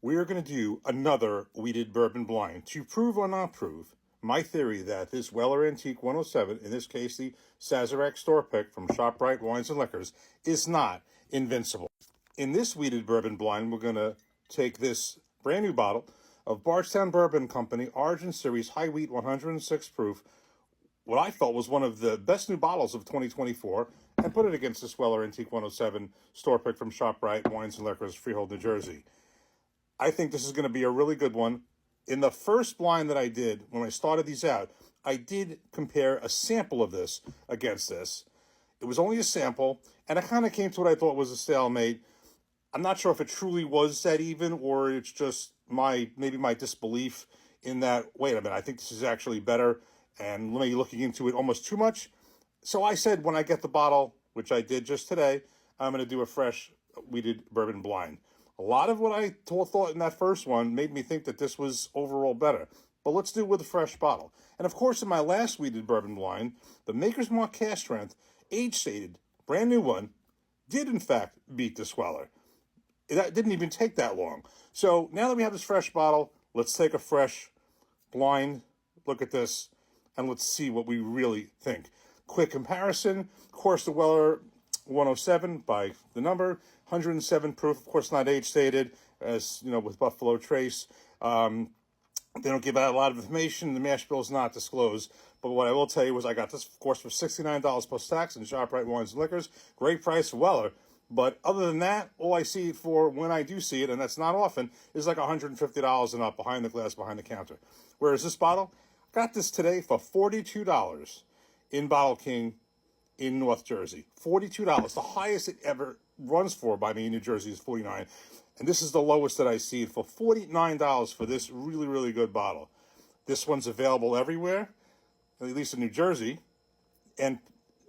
we are going to do another wheated bourbon blind to prove or not prove my theory that this Weller Antique 107, in this case the Sazerac store pick from ShopRite Wines and Liquors, is not invincible. In this wheated bourbon blind, we're going to take this brand new bottle of Bardstown Bourbon Company Origin Series High Wheat 106 proof, what I felt was one of the best new bottles of 2024, and put it against this Weller Antique 107 store pick from ShopRite Wines and Liquors, Freehold, New Jersey. I think this is going to be a really good one. In the first blind that I did, when I started these out, I did compare a sample of this against this. It was only a sample, and I kind of came to what I thought was a stalemate. I'm not sure if it truly was that even, or it's just maybe my disbelief in that, wait a minute, I think this is actually better, and maybe looking into it almost too much. So I said when I get the bottle, which I did just today, I'm going to do a fresh wheated bourbon blind. A lot of what I thought in that first one made me think that this was overall better. But let's do it with a fresh bottle. And of course, in my last wheated bourbon blind, the Maker's Mark cask strength, age stated, brand new one, did in fact beat this Weller. That didn't even take that long. So now that we have this fresh bottle, let's take a fresh blind look at this and let's see what we really think. Quick comparison. Of course, the Weller 107 by the number, 107 proof, of course not age stated, as you know, with Buffalo Trace. They don't give out a lot of information. The mash bill is not disclosed. But what I will tell you was I got this, of course, for $69 plus tax in ShopRite Wines and Liquors. Great price for Weller. But other than that, all I see it for when I do see it, and that's not often, is like $150 and up behind the glass, behind the counter. Whereas this bottle, got this today for $42 in Bottle King in North Jersey. $42. The highest it ever runs for by me in New Jersey is $49. And this is the lowest that I see it for $49 for this really, really good bottle. This one's available everywhere, at least in New Jersey, and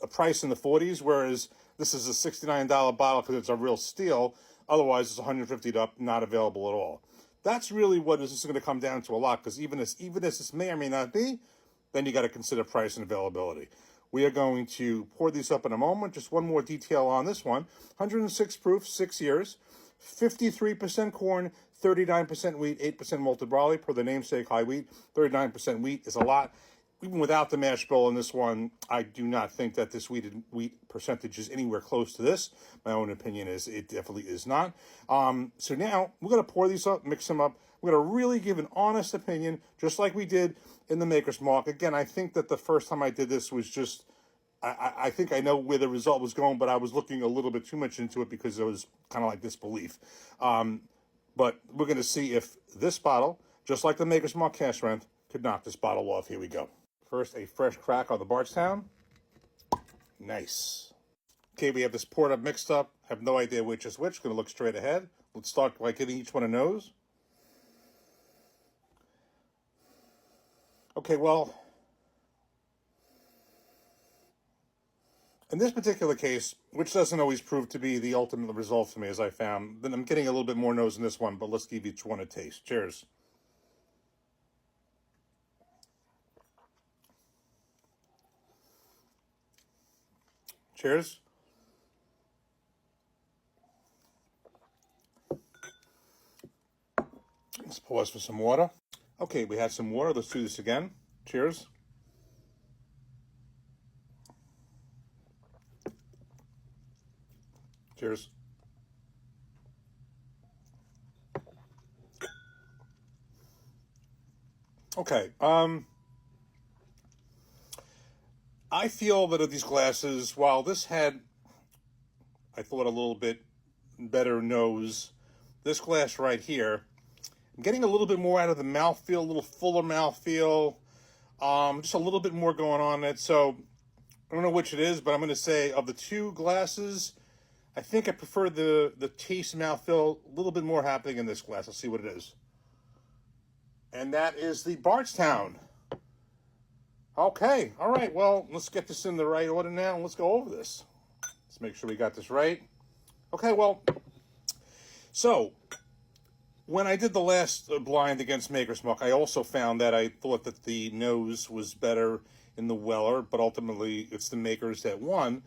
a price in the 40s, whereas this is a $69 bottle because it's a real steal. Otherwise, it's $150 up, not available at all. That's really what this is going to come down to a lot, because even as this may or may not be, then you got to consider price and availability. We are going to pour these up in a moment. Just one more detail on this one. 106 proof, 6 years, 53% corn, 39% wheat, 8% malted barley, per the namesake high wheat. 39% wheat is a lot. Even without the mash bill in this one, I do not think that this wheat percentage is anywhere close to this. My own opinion is it definitely is not. So now we're going to pour these up, mix them up. We're going to really give an honest opinion, just like we did in the Maker's Mark. Again, I think that the first time I did this was just, I think I know where the result was going, but I was looking a little bit too much into it because it was kind of like disbelief. But we're going to see if this bottle, just like the Maker's Mark cask strength, could knock this bottle off. Here we go. First, a fresh crack on the Bardstown. Nice. Okay, we have this poured up, mixed up. Have no idea which is which. Going to look straight ahead. Let's start by giving each one a nose. Okay, well, in this particular case, which doesn't always prove to be the ultimate result for me, as I found, then I'm getting a little bit more nose in this one, but let's give each one a taste. Cheers. Cheers. Let's pause for some water. Okay, we had some water. Let's do this again. Cheers. Cheers. Okay, I feel that of these glasses, while this had, I thought, a little bit better nose, this glass right here, I'm getting a little bit more out of the mouthfeel, a little fuller mouthfeel, just a little bit more going on in it. So I don't know which it is, but I'm going to say of the two glasses, I think I prefer the taste mouthfeel, a little bit more happening in this glass. Let's see what it is. And that is the Bardstown. Okay, all right, well, let's get this in the right order now, and let's go over this. Let's make sure we got this right. Okay, well, so when I did the last blind against Maker's Mark, I also found that I thought that the nose was better in the Weller, but ultimately it's the Makers that won.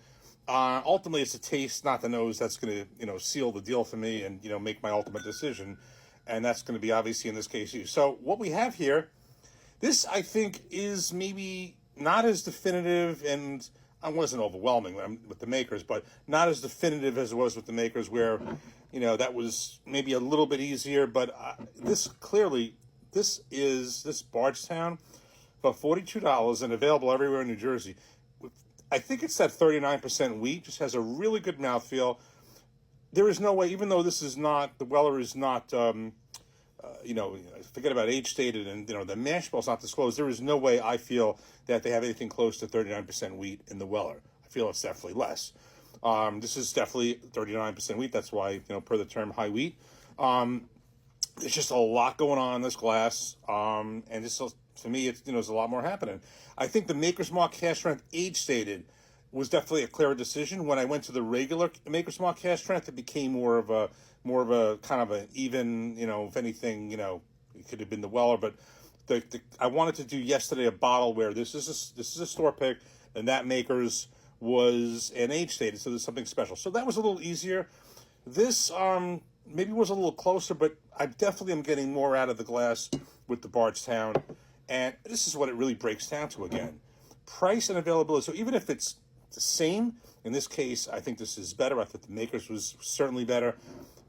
Ultimately, it's the taste, not the nose, that's going to, seal the deal for me and, make my ultimate decision. and that's going to be obviously in this case used. So what we have here, this I think is maybe not as definitive, and I wasn't overwhelming with the makers, but not as definitive as it was with the makers, where, you know, that was maybe a little bit easier. But this clearly, this Bardstown for $42 and available everywhere in New Jersey. I think it's that 39% wheat, just has a really good mouthfeel. There is no way, even though this is not, the Weller is not, forget about age stated, and, the mash bill's not disclosed. There is no way I feel that they have anything close to 39% wheat in the Weller. I feel it's definitely less. This is definitely 39% wheat. That's why, per the term, high wheat. There's just a lot going on in this glass, and just to me, it's, there's a lot more happening. I think the Maker's Mark cask strength age stated was definitely a clearer decision. When I went to the regular Maker's Mark cask strength, it became more of a kind of an even, if anything, it could have been the Weller, but I wanted to do yesterday a bottle where this is a store pick, and that Maker's was an age stated, so there's something special. So that was a little easier. This maybe was a little closer, but I definitely am getting more out of the glass with the Bardstown, and this is what it really breaks down to again: price and availability. So even if it's the same, in this case, I think this is better. I think the Maker's was certainly better.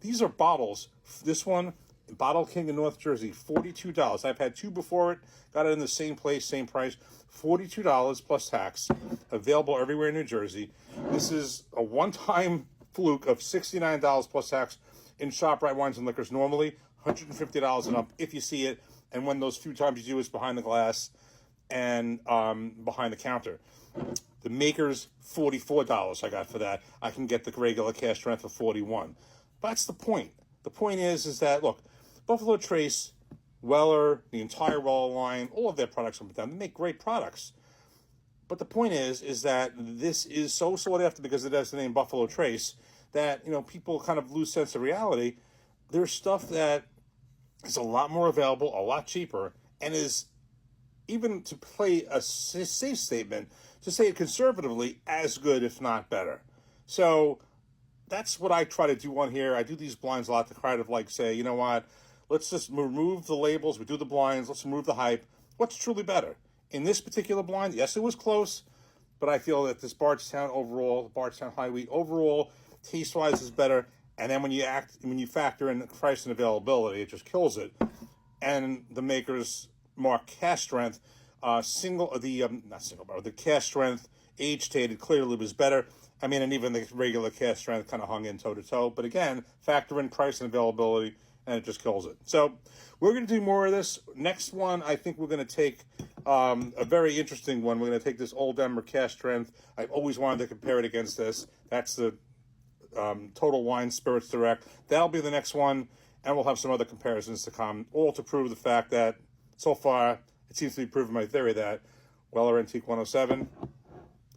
These are bottles. This one, Bottle King in North Jersey, $42. I've had two before it. Got it in the same place, same price. $42 plus tax. Available everywhere in New Jersey. This is a one-time fluke of $69 plus tax in ShopRite Wines and Liquors. Normally, $150 and up if you see it. And when those few times you do, it's behind the glass and behind the counter. The Maker's, $44 I got for that. I can get the regular cask strength for $41. That's the point. The point is that, look, Buffalo Trace, Weller, the entire Weller line, all of their products come down. They make great products. But the point is that this is so sought after because it has the name Buffalo Trace that, people kind of lose sense of reality. There's stuff that is a lot more available, a lot cheaper, and is, even to play a safe statement, to say it conservatively, as good, if not better. So that's what I try to do on here. I do these blinds a lot to kind of say, you know what, let's just remove the labels. We do the blinds. Let's remove the hype. What's truly better? In this particular blind, yes, it was close, but I feel that this Bardstown overall, Bardstown High Wheat overall, taste-wise is better. And then when you factor in price and availability, it just kills it. And the Maker's Mark cask strength, the cask strength age stated clearly was better. I mean, and even the regular cask strength kind of hung in toe-to-toe. But again, factor in price and availability, and it just kills it. So we're going to do more of this. Next one, I think we're going to take a very interesting one. We're going to take this Old Ember cask strength. I've always wanted to compare it against this. That's the Total Wine Spirits Direct. That'll be the next one, and we'll have some other comparisons to come, all to prove the fact that so far it seems to be proving my theory that Weller Antique 107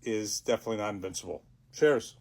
is definitely not invincible. Cheers.